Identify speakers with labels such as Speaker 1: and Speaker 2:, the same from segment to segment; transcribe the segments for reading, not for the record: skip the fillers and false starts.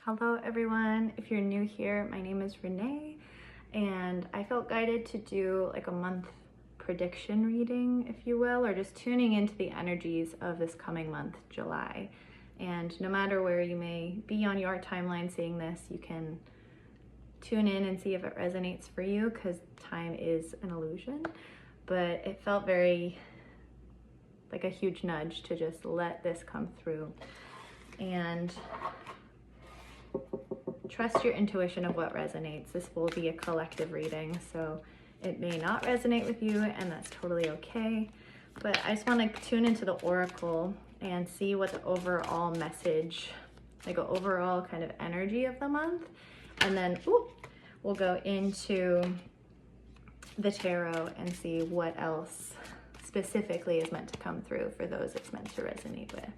Speaker 1: Hello everyone, if you're new here, my name is Renee and I felt guided to do like a month prediction reading, if you will, or just tuning into the energies of this coming month, July. And no matter where you may be on your timeline seeing this, you can tune in and see if it resonates for you, because time is an illusion. But it felt very like a huge nudge to just let this come through and trust your intuition of what resonates. This will be a collective reading, so it may not resonate with you, and that's totally okay. But I just want to tune into the oracle and see what the overall message, like an overall kind of energy of the month. And then we'll go into the tarot and see what else specifically is meant to come through for those it's meant to resonate with.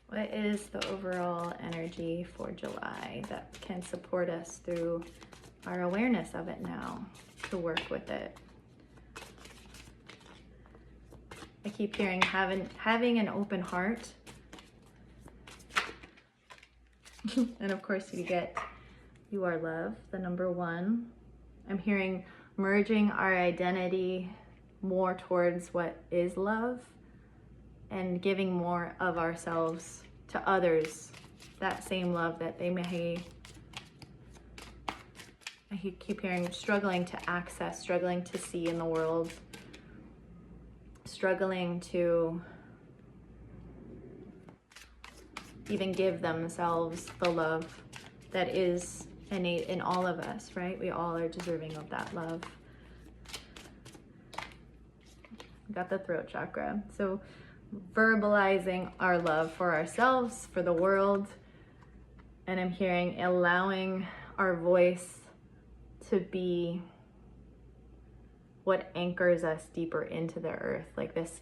Speaker 1: What is the overall energy for July that can support us through our awareness of it now, to work with it? I keep hearing having an open heart. And of course you are love, the number one. I'm hearing merging our identity more towards what is love, and giving more of ourselves to others, that same love that they may, I keep hearing, struggling to access, struggling to see in the world, struggling to even give themselves the love that is innate in all of us, right? We all are deserving of that love. Got the throat chakra. So verbalizing our love for ourselves, for the world, and I'm hearing allowing our voice to be what anchors us deeper into the earth. Like this,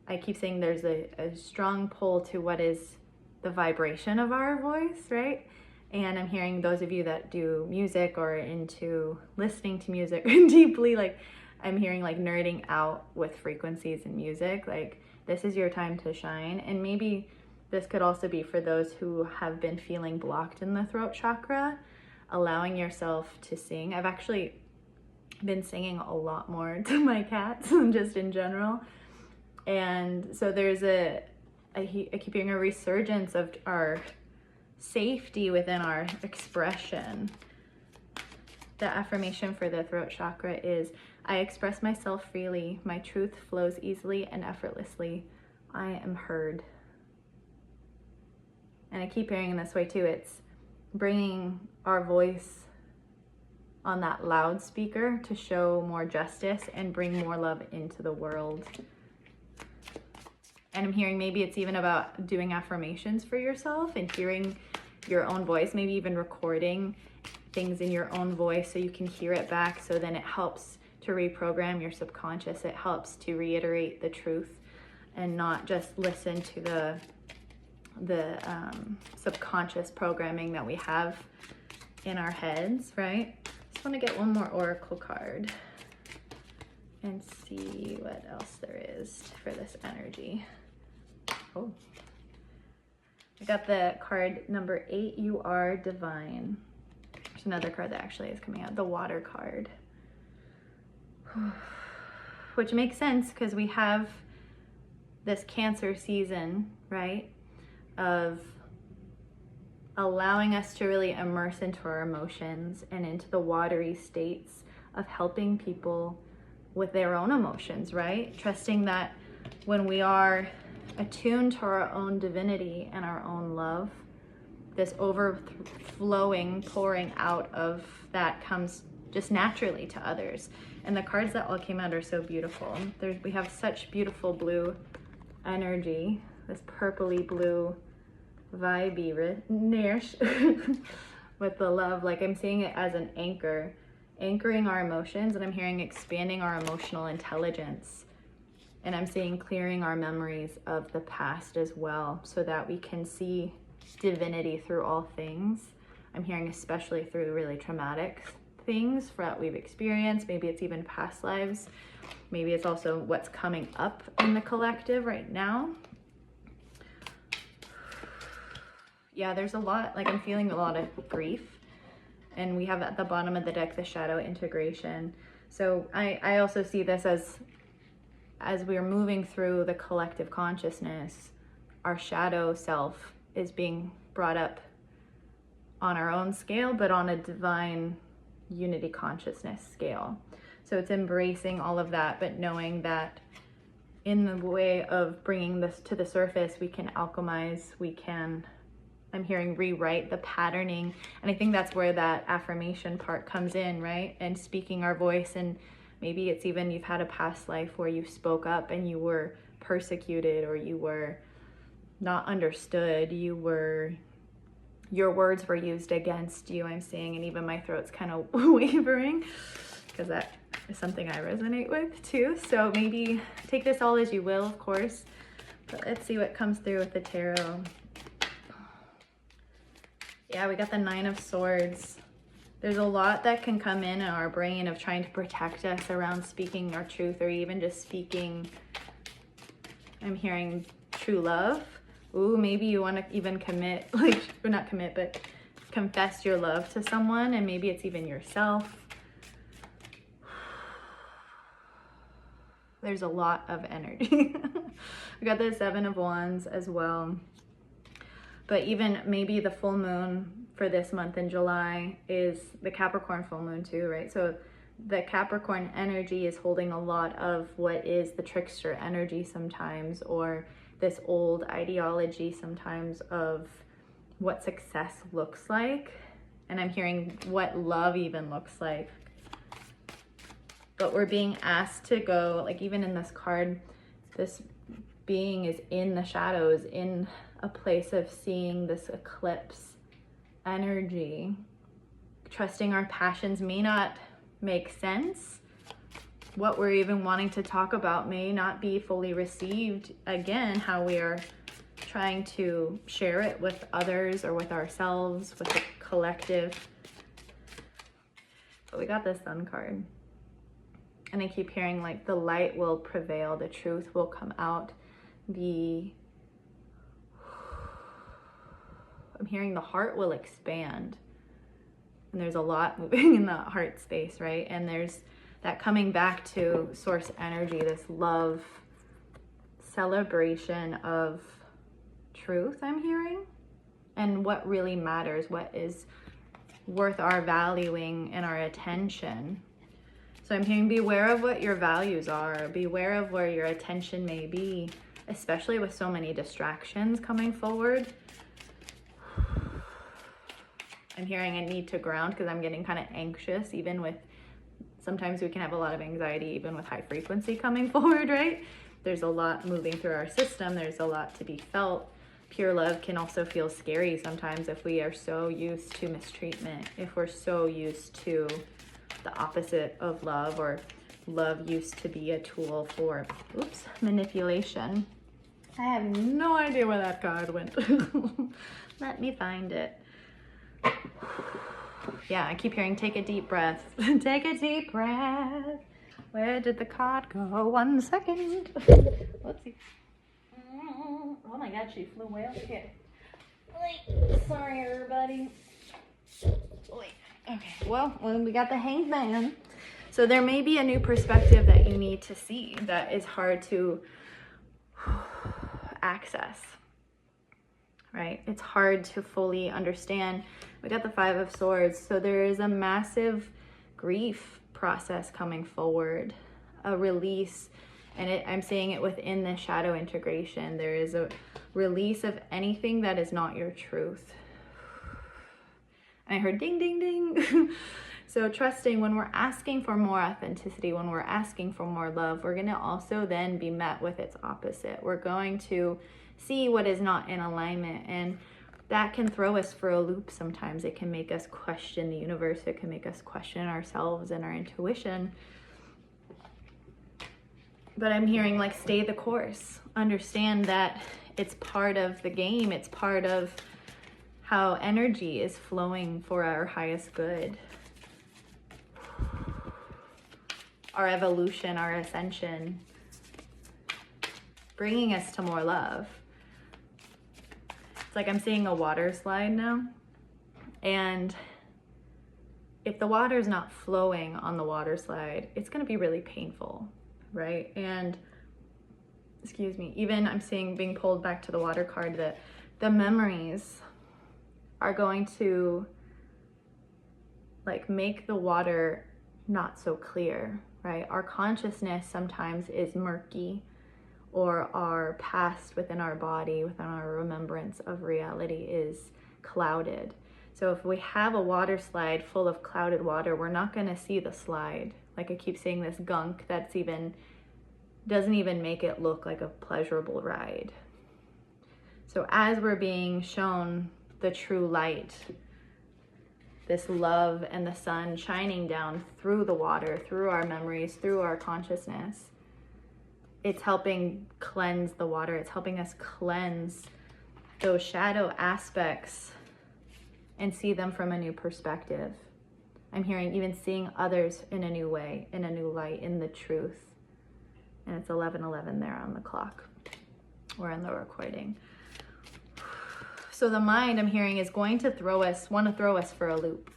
Speaker 1: I keep saying there's a strong pull to what is the vibration of our voice, right? And I'm hearing those of you that do music or into listening to music deeply, like I'm hearing like nerding out with frequencies and music, like this is your time to shine. And maybe this could also be for those who have been feeling blocked in the throat chakra, allowing yourself to sing. I've actually been singing a lot more to my cats, just in general. And so there's I keep hearing a resurgence of our safety within our expression. The affirmation for the throat chakra is, I express myself freely. My truth flows easily and effortlessly. I am heard. And I keep hearing in this way too. It's bringing our voice on that loudspeaker to show more justice and bring more love into the world. And I'm hearing maybe it's even about doing affirmations for yourself and hearing your own voice, maybe even recording things in your own voice so you can hear it back, so then it helps to reprogram your subconscious. It helps to reiterate the truth and not just listen to the subconscious programming that we have in our heads, right? Just want to get one more oracle card and see what else there is for this energy. Oh, I got the card number 8, you are divine. There's another card that actually is coming out, the water card. Which makes sense because we have this Cancer season, right? Of allowing us to really immerse into our emotions and into the watery states of helping people with their own emotions, right? Trusting that when we are attuned to our own divinity and our own love, this overflowing, pouring out of that comes just naturally to others. And the cards that all came out are so beautiful. We have such beautiful blue energy, this purpley blue vibey with the love. Like I'm seeing it as an anchor, anchoring our emotions, and I'm hearing expanding our emotional intelligence. And I'm seeing clearing our memories of the past as well, so that we can see divinity through all things. I'm hearing especially through really traumatic things that we've experienced. Maybe it's even past lives. Maybe it's also what's coming up in the collective right now. yeah, there's a lot, like I'm feeling a lot of grief. And we have at the bottom of the deck, the shadow integration. So I also see this as we're moving through the collective consciousness, our shadow self is being brought up on our own scale, but on a divine unity consciousness scale. So it's embracing all of that, but knowing that in the way of bringing this to the surface, we can alchemize, we can, I'm hearing, rewrite the patterning. And I think that's where that affirmation part comes in, right? And speaking our voice. And maybe it's even you've had a past life where you spoke up and you were persecuted, or you were not understood, your words were used against you, I'm seeing. And even my throat's kind of wavering because that is something I resonate with too. So maybe take this all as you will, of course, but let's see what comes through with the tarot. Yeah, we got the 9 of Swords. There's a lot that can come in our brain of trying to protect us around speaking our truth, or even just speaking, I'm hearing, true love. Ooh, maybe you want to even commit, like, or not commit, but confess your love to someone, and maybe it's even yourself. There's a lot of energy. We got the 7 of Wands as well. But even maybe the full moon for this month in July is the Capricorn full moon too, right? So the Capricorn energy is holding a lot of what is the trickster energy sometimes, or this old ideology sometimes of what success looks like. And I'm hearing what love even looks like. But we're being asked to go, like even in this card, this being is in the shadows, in a place of seeing this eclipse energy. Trusting our passions may not make sense. What we're even wanting to talk about may not be fully received. Again, how we are trying to share it with others or with ourselves, with the collective. But we got the Sun card. And I keep hearing like the light will prevail, the truth will come out. I'm hearing the heart will expand. And there's a lot moving in the heart space, right? And there's that coming back to source energy, this love, celebration of truth, I'm hearing. And what really matters, what is worth our valuing and our attention. So I'm hearing beware of what your values are. Beware of where your attention may be, especially with so many distractions coming forward. I'm hearing I need to ground because I'm getting kind of anxious, even with, sometimes we can have a lot of anxiety even with high frequency coming forward, right? There's a lot moving through our system. There's a lot to be felt. Pure love can also feel scary sometimes if we are so used to mistreatment, if we're so used to the opposite of love, or love used to be a tool for, manipulation. I have no idea where that card went. Let me find it. Yeah, I keep hearing take a deep breath. Take a deep breath. Where did the card go? 1 second. Let's see. Oh my God, she flew way up here. Wait, sorry everybody. Wait. Okay, well, we got the Hanged Man. So there may be a new perspective that you need to see that is hard to access, right? It's hard to fully understand. We got the 5 of Swords. So there is a massive grief process coming forward, a release. And I'm seeing it within the shadow integration. There is a release of anything that is not your truth. I heard ding, ding, ding. So trusting when we're asking for more authenticity, when we're asking for more love, we're going to also then be met with its opposite. We're going to see what is not in alignment, and that can throw us for a loop sometimes. It can make us question the universe. It can make us question ourselves and our intuition. But I'm hearing like stay the course. Understand that it's part of the game. It's part of how energy is flowing for our highest good. Our evolution, our ascension, bringing us to more love. It's like I'm seeing a water slide now. And if the water is not flowing on the water slide, it's going to be really painful, right? And excuse me, even I'm seeing being pulled back to the water card that the memories are going to like make the water not so clear, right? Our consciousness sometimes is murky, or our past within our body, within our remembrance of reality is clouded. So if we have a water slide full of clouded water, we're not going to see the slide. Like I keep saying, this gunk that's even doesn't even make it look like a pleasurable ride. So as we're being shown the true light, this love and the sun shining down through the water, through our memories, through our consciousness, it's helping cleanse the water. It's helping us cleanse those shadow aspects and see them from a new perspective. I'm hearing even seeing others in a new way, in a new light, in the truth. And it's 11:11 there on the clock or in the recording. So the mind, I'm hearing, is going to want to throw us for a loop,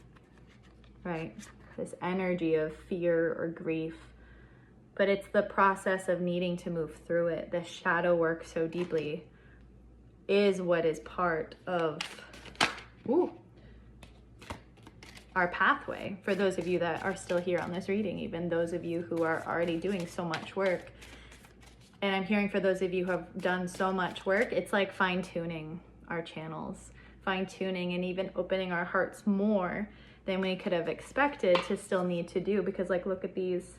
Speaker 1: right? This energy of fear or grief. But it's the process of needing to move through it. The shadow work so deeply is what is part of our pathway. For those of you that are still here on this reading, even those of you who are already doing so much work. And I'm hearing for those of you who have done so much work, it's like fine-tuning our channels, fine-tuning and even opening our hearts more than we could have expected to still need to do. Because like, look at these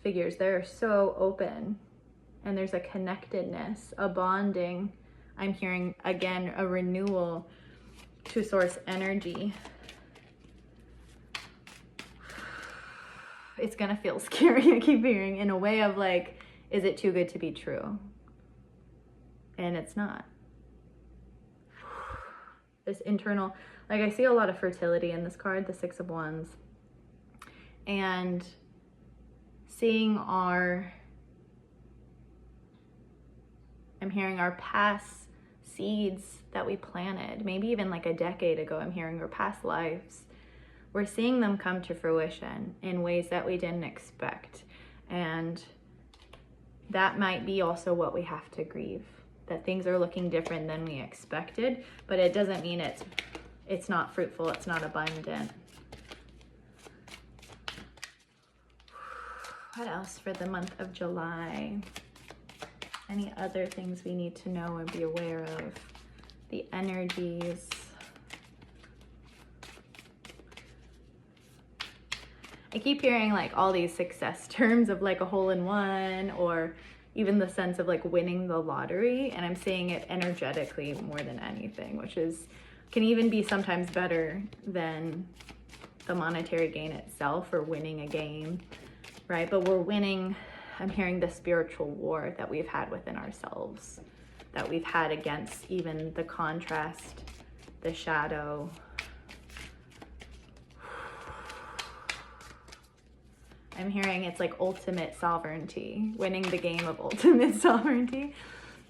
Speaker 1: figures, they're so open and there's a connectedness, a bonding. I'm hearing again, a renewal to source energy. It's gonna feel scary, I keep hearing, in a way of like, is it too good to be true? And it's not. This internal, like I see a lot of fertility in this card, the Six of Wands. And seeing I'm hearing our past seeds that we planted, maybe even like a decade ago, I'm hearing our past lives. We're seeing them come to fruition in ways that we didn't expect. And that might be also what we have to grieve, that things are looking different than we expected, but it doesn't mean it's not fruitful, it's not abundant. What else for the month of July? Any other things we need to know and be aware of? The energies. I keep hearing like all these success terms of like a hole-in-one, or even the sense of like winning the lottery. And I'm seeing it energetically more than anything, which can even be sometimes better than the monetary gain itself or winning a game, right? But we're winning, I'm hearing, the spiritual war that we've had within ourselves, that we've had against even the contrast, the shadow. I'm hearing it's like ultimate sovereignty, winning the game of ultimate sovereignty.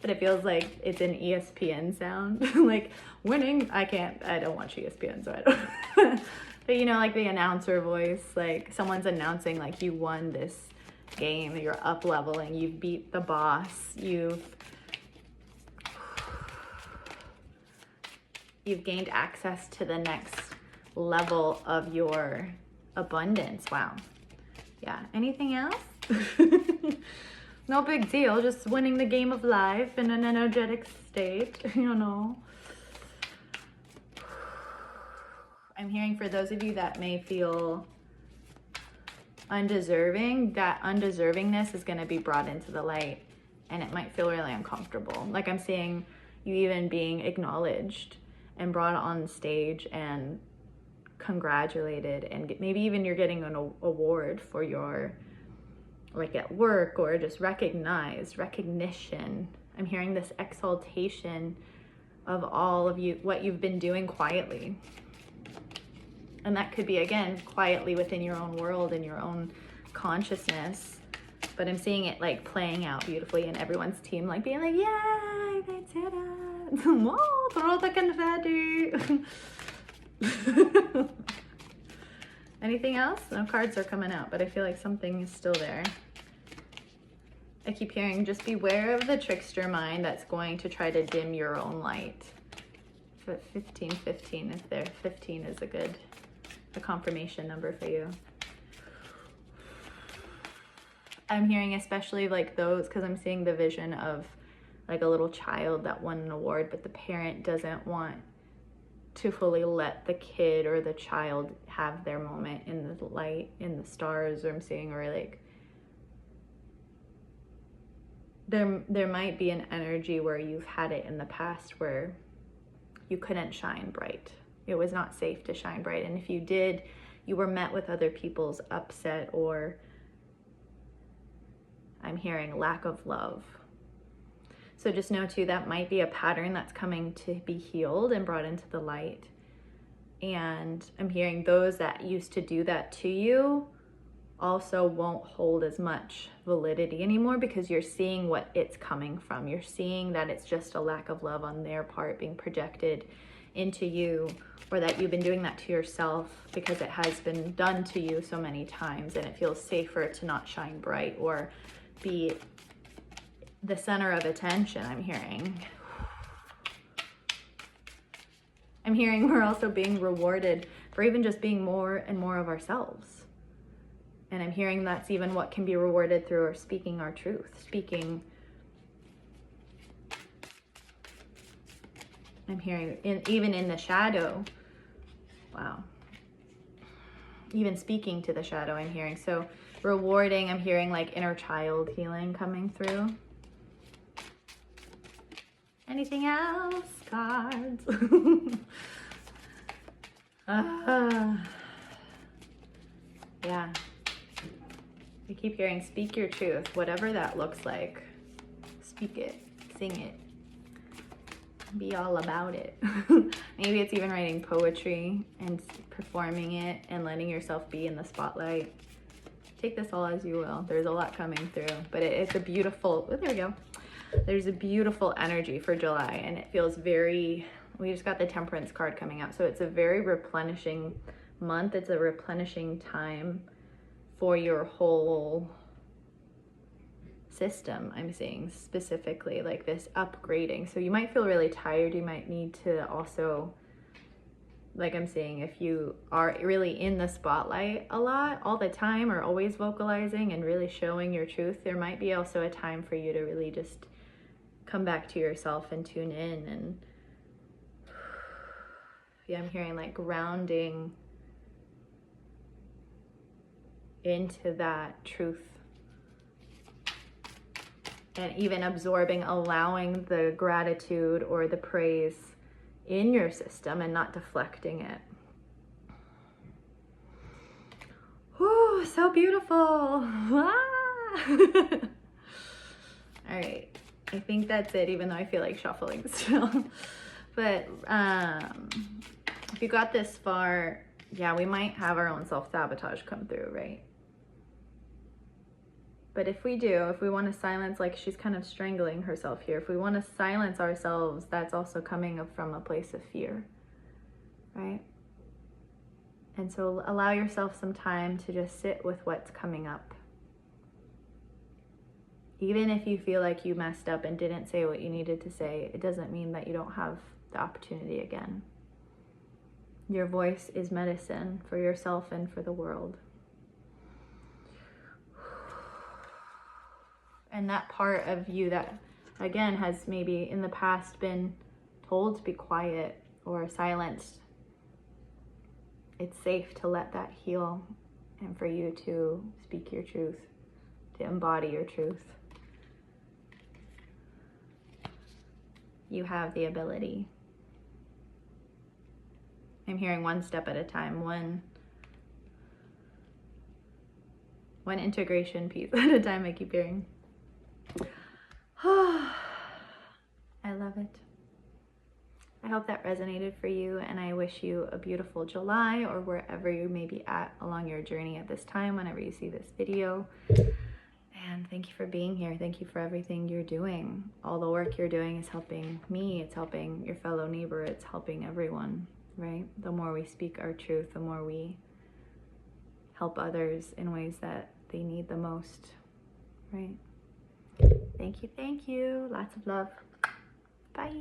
Speaker 1: But it feels like it's an ESPN sound, like winning. I don't watch ESPN, so I don't. But you know, like the announcer voice, like someone's announcing like you won this game, you're up leveling, you've beat the boss, you've gained access to the next level of your abundance. Wow. Yeah, anything else? No big deal, just winning the game of life in an energetic state, you know. I'm hearing for those of you that may feel undeserving, that undeservingness is going to be brought into the light, and it might feel really uncomfortable. Like I'm seeing you even being acknowledged and brought on stage and congratulated, and maybe even you're getting an award for your, like at work, or just recognition. I'm hearing this exaltation of all of you, what you've been doing quietly. And that could be, again, quietly within your own world and your own consciousness. But I'm seeing it like playing out beautifully, and everyone's team like being like, yay, they did it. Whoa, throw the confetti. Anything else? No cards are coming out, but I feel like something is still there. I keep hearing, just beware of the trickster mind that's going to try to dim your own light. But 1515 is there. 15 is a confirmation number for you. I'm hearing especially like those, because I'm seeing the vision of like a little child that won an award, but the parent doesn't want to fully let the kid or the child have their moment in the light, in the stars, or I'm seeing, or like there might be an energy where you've had it in the past where you couldn't shine bright. It was not safe to shine bright. And if you did, you were met with other people's upset, or I'm hearing lack of love. So just know too, that might be a pattern that's coming to be healed and brought into the light. And I'm hearing those that used to do that to you also won't hold as much validity anymore, because you're seeing what it's coming from. You're seeing that it's just a lack of love on their part being projected into you, or that you've been doing that to yourself because it has been done to you so many times and it feels safer to not shine bright or be the center of attention. I'm hearing we're also being rewarded for even just being more and more of ourselves. And I'm hearing that's even what can be rewarded through our speaking our truth. I'm hearing even in the shadow. Wow. Even speaking to the shadow, I'm hearing. So rewarding, I'm hearing like inner child healing coming through. Anything else, cards? Yeah. I keep hearing speak your truth, whatever that looks like. Speak it, sing it, be all about it. Maybe it's even writing poetry and performing it and letting yourself be in the spotlight. Take this all as you will. There's a lot coming through, but it's a beautiful, oh, there we go. There's a beautiful energy for July, and it feels very, we just got the Temperance card coming out. So it's a very replenishing month. It's a replenishing time for your whole system. I'm seeing specifically like this upgrading. So you might feel really tired. You might need to also, like I'm saying, if you are really in the spotlight a lot, all the time, or always vocalizing and really showing your truth, there might be also a time for you to really just come back to yourself and tune in. And yeah, I'm hearing like grounding into that truth, and even absorbing, allowing the gratitude or the praise in your system and not deflecting it. Whew, so beautiful. Ah! All right, I think that's it, even though I feel like shuffling still. But if you got this far, yeah, we might have our own self-sabotage come through, right? But if we do, if we want to silence, like she's kind of strangling herself here, if we want to silence ourselves, that's also coming from a place of fear, right? And so allow yourself some time to just sit with what's coming up. Even if you feel like you messed up and didn't say what you needed to say, it doesn't mean that you don't have the opportunity again. Your voice is medicine for yourself and for the world. And that part of you that, again, has maybe in the past been told to be quiet or silenced, it's safe to let that heal and for you to speak your truth, to embody your truth. You have the ability. I'm hearing one step at a time, one integration piece at a time, I keep hearing. I love it. I hope that resonated for you, and I wish you a beautiful July, or wherever you may be at along your journey at this time, whenever you see this video. And thank you for being here. Thank you for everything you're doing. All the work you're doing is helping me. It's helping your fellow neighbor. It's helping everyone, right? The more we speak our truth, the more we help others in ways that they need the most, right? Thank you. Thank you. Lots of love. Bye.